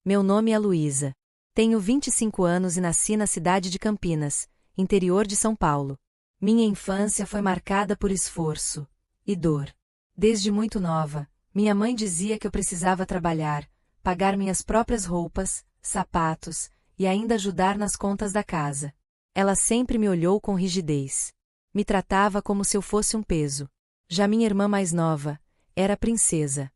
Meu nome é Luísa. Tenho 25 anos e nasci na cidade de Campinas, interior de São Paulo. Minha infância foi marcada por esforço e dor. Desde muito nova, minha mãe dizia que eu precisava trabalhar, pagar minhas próprias roupas, sapatos, e ainda ajudar nas contas da casa. Ela sempre me olhou com rigidez. Me tratava como se eu fosse um peso. Já minha irmã mais nova era a princesa.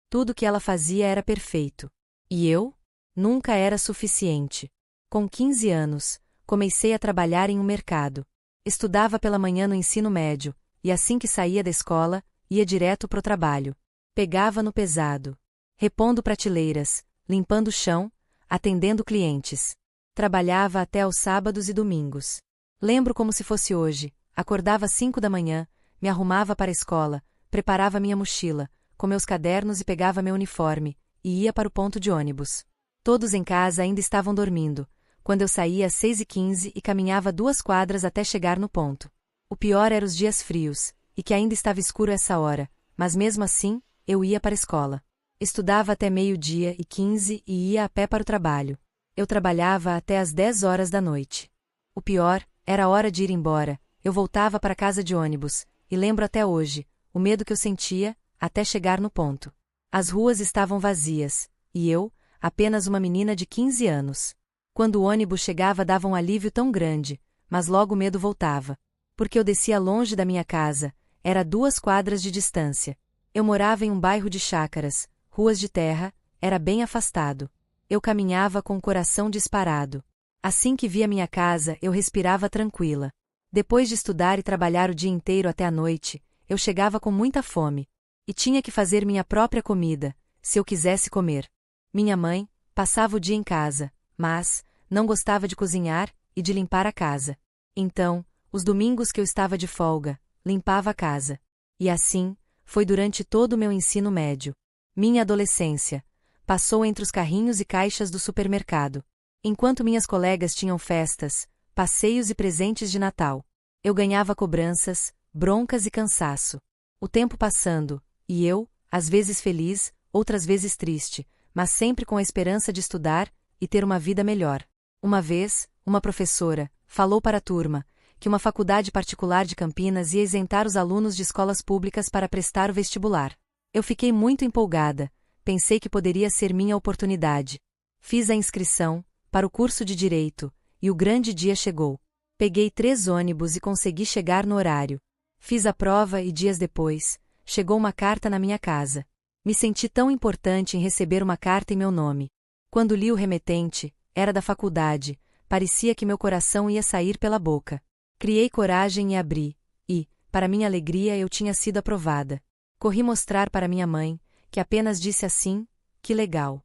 Tudo que ela fazia era perfeito. E eu? Nunca era suficiente. Com 15 anos, comecei a trabalhar em um mercado. Estudava pela manhã no ensino médio, e assim que saía da escola, ia direto pro trabalho. Pegava no pesado. Repondo prateleiras, limpando o chão, atendendo clientes. Trabalhava até aos sábados e domingos. Lembro como se fosse hoje. Acordava às 5 da manhã, me arrumava para a escola, preparava minha mochila, com meus cadernos e pegava meu uniforme, e ia para o ponto de ônibus. Todos em casa ainda estavam dormindo, quando eu saía às 6h15 e caminhava 2 quadras até chegar no ponto. O pior era os dias frios, e que ainda estava escuro essa hora, mas mesmo assim, eu ia para a escola. Estudava até 12h15 e ia a pé para o trabalho. Eu trabalhava até às 10 horas da noite. O pior era a hora de ir embora. Eu voltava para casa de ônibus, e lembro até hoje, o medo que eu sentia, até chegar no ponto. As ruas estavam vazias, e eu, apenas uma menina de 15 anos. Quando o ônibus chegava dava um alívio tão grande, mas logo o medo voltava. Porque eu descia longe da minha casa, era 2 quadras de distância. Eu morava em um bairro de chácaras, ruas de terra, era bem afastado. Eu caminhava com o coração disparado. Assim que via minha casa, eu respirava tranquila. Depois de estudar e trabalhar o dia inteiro até a noite, eu chegava com muita fome. E tinha que fazer minha própria comida, se eu quisesse comer. Minha mãe passava o dia em casa, mas não gostava de cozinhar e de limpar a casa. Então, os domingos que eu estava de folga, limpava a casa. E assim, foi durante todo o meu ensino médio. Minha adolescência passou entre os carrinhos e caixas do supermercado. Enquanto minhas colegas tinham festas, passeios e presentes de Natal, eu ganhava cobranças, broncas e cansaço. O tempo passando, e eu, às vezes feliz, outras vezes triste, mas sempre com a esperança de estudar e ter uma vida melhor. Uma vez, uma professora falou para a turma que uma faculdade particular de Campinas ia isentar os alunos de escolas públicas para prestar o vestibular. Eu fiquei muito empolgada, pensei que poderia ser minha oportunidade. Fiz a inscrição para o curso de Direito, e o grande dia chegou. Peguei 3 ônibus e consegui chegar no horário. Fiz a prova e dias depois, chegou uma carta na minha casa. Me senti tão importante em receber uma carta em meu nome. Quando li o remetente, era da faculdade, parecia que meu coração ia sair pela boca. Criei coragem e abri, e, para minha alegria, eu tinha sido aprovada. Corri mostrar para minha mãe, que apenas disse assim, que legal.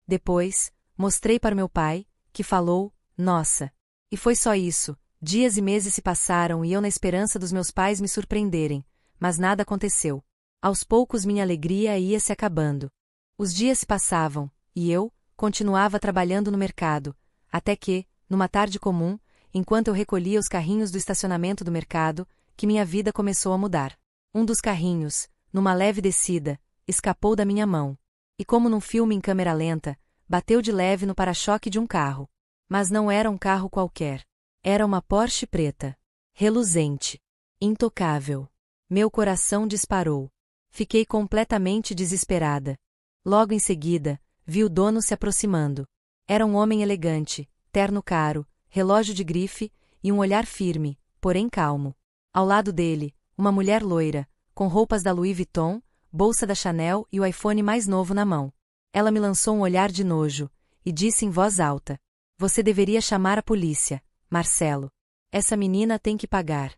Depois, mostrei para meu pai, que falou, nossa. E foi só isso. Dias e meses se passaram e eu na esperança dos meus pais me surpreenderem, mas nada aconteceu. Aos poucos minha alegria ia se acabando. Os dias se passavam, e eu continuava trabalhando no mercado, até que, numa tarde comum, enquanto eu recolhia os carrinhos do estacionamento do mercado, que minha vida começou a mudar. Um dos carrinhos, numa leve descida, escapou da minha mão. E como num filme em câmera lenta, bateu de leve no para-choque de um carro. Mas não era um carro qualquer. Era uma Porsche preta. Reluzente. Intocável. Meu coração disparou. Fiquei completamente desesperada. Logo em seguida, vi o dono se aproximando. Era um homem elegante, terno caro, relógio de grife e um olhar firme, porém calmo. Ao lado dele, uma mulher loira, com roupas da Louis Vuitton, bolsa da Chanel e o iPhone mais novo na mão. Ela me lançou um olhar de nojo, e disse em voz alta: "Você deveria chamar a polícia, Marcelo. Essa menina tem que pagar."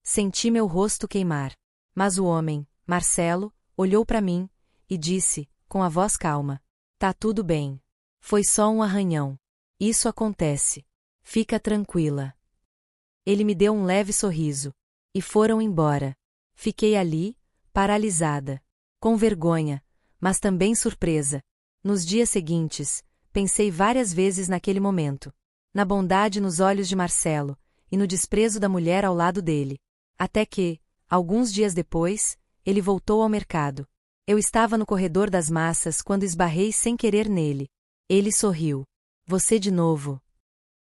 Senti meu rosto queimar. Mas o homem, Marcelo, olhou para mim, e disse, com a voz calma: "Tá tudo bem. Foi só um arranhão. Isso acontece. Fica tranquila." Ele me deu um leve sorriso. E foram embora. Fiquei ali, paralisada. Com vergonha, mas também surpresa. Nos dias seguintes, pensei várias vezes naquele momento. Na bondade nos olhos de Marcelo, e no desprezo da mulher ao lado dele. Até que, alguns dias depois, ele voltou ao mercado. Eu estava no corredor das massas quando esbarrei sem querer nele. Ele sorriu. Você de novo?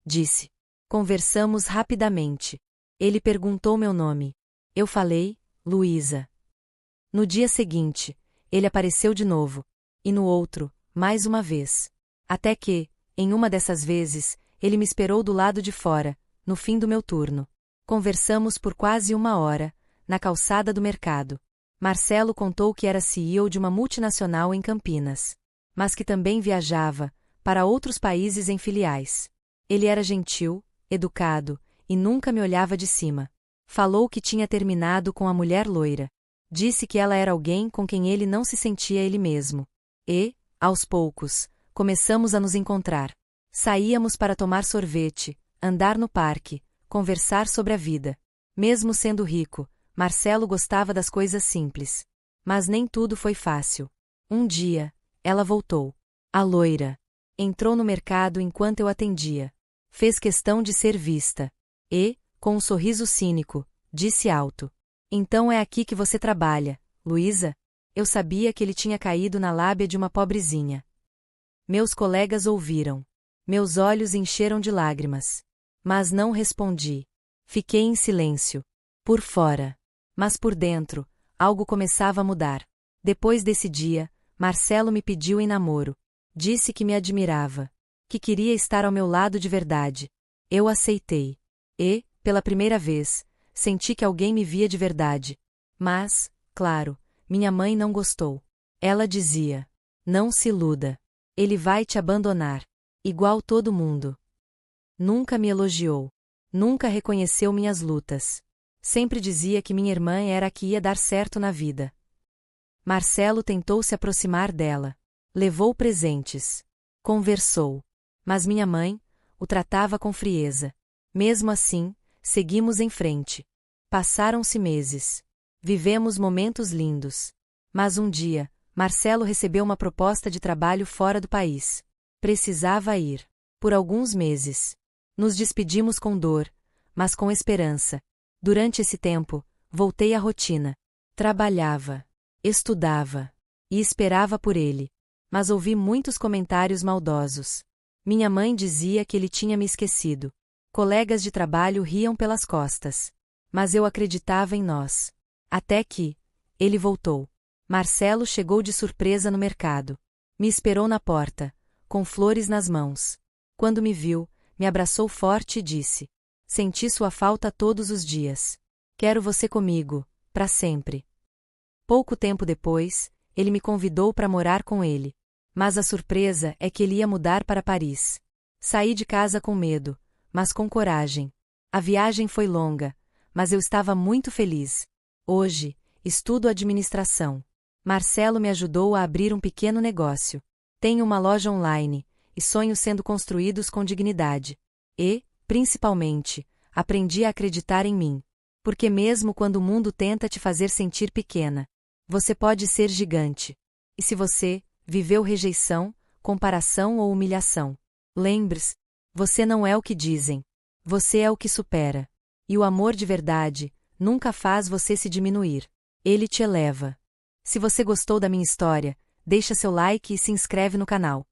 Disse. Conversamos rapidamente. Ele perguntou meu nome. Eu falei, Luísa. No dia seguinte, ele apareceu de novo. E no outro, mais uma vez. Até que, em uma dessas vezes, ele me esperou do lado de fora, no fim do meu turno. Conversamos por quase 1 hora, na calçada do mercado. Marcelo contou que era CEO de uma multinacional em Campinas. Mas que também viajava para outros países em filiais. Ele era gentil, educado, e nunca me olhava de cima. Falou que tinha terminado com a mulher loira. Disse que ela era alguém com quem ele não se sentia ele mesmo. E, aos poucos, começamos a nos encontrar. Saíamos para tomar sorvete, andar no parque, conversar sobre a vida. Mesmo sendo rico, Marcelo gostava das coisas simples. Mas nem tudo foi fácil. Um dia, ela voltou. A loira. Entrou no mercado enquanto eu atendia. Fez questão de ser vista. E, com um sorriso cínico, disse alto. Então é aqui que você trabalha, Luísa? Eu sabia que ele tinha caído na lábia de uma pobrezinha. Meus colegas ouviram. Meus olhos encheram de lágrimas. Mas não respondi. Fiquei em silêncio. Por fora. Mas por dentro, algo começava a mudar. Depois desse dia, Marcelo me pediu em namoro. Disse que me admirava. Que queria estar ao meu lado de verdade. Eu aceitei. E, pela primeira vez, senti que alguém me via de verdade. Mas, claro, minha mãe não gostou. Ela dizia: não se iluda. Ele vai te abandonar. Igual todo mundo. Nunca me elogiou. Nunca reconheceu minhas lutas. Sempre dizia que minha irmã era a que ia dar certo na vida. Marcelo tentou se aproximar dela. Levou presentes. Conversou. Mas minha mãe o tratava com frieza. Mesmo assim, seguimos em frente. Passaram-se meses. Vivemos momentos lindos. Mas um dia, Marcelo recebeu uma proposta de trabalho fora do país. Precisava ir. Por alguns meses. Nos despedimos com dor, mas com esperança. Durante esse tempo, voltei à rotina. Trabalhava, estudava e esperava por ele. Mas ouvi muitos comentários maldosos. Minha mãe dizia que ele tinha me esquecido. Colegas de trabalho riam pelas costas. Mas eu acreditava em nós. Até que ele voltou. Marcelo chegou de surpresa no mercado. Me esperou na porta, com flores nas mãos. Quando me viu, me abraçou forte e disse: senti sua falta todos os dias. Quero você comigo, para sempre. Pouco tempo depois, ele me convidou para morar com ele. Mas a surpresa é que ele ia mudar para Paris. Saí de casa com medo, mas com coragem. A viagem foi longa, mas eu estava muito feliz. Hoje, estudo administração. Marcelo me ajudou a abrir um pequeno negócio. Tenho uma loja online, e sonhos sendo construídos com dignidade. E, principalmente, aprendi a acreditar em mim. Porque mesmo quando o mundo tenta te fazer sentir pequena, você pode ser gigante. E se você viveu rejeição, comparação ou humilhação, lembre-se, você não é o que dizem. Você é o que supera. E o amor de verdade nunca faz você se diminuir. Ele te eleva. Se você gostou da minha história, deixa seu like e se inscreve no canal.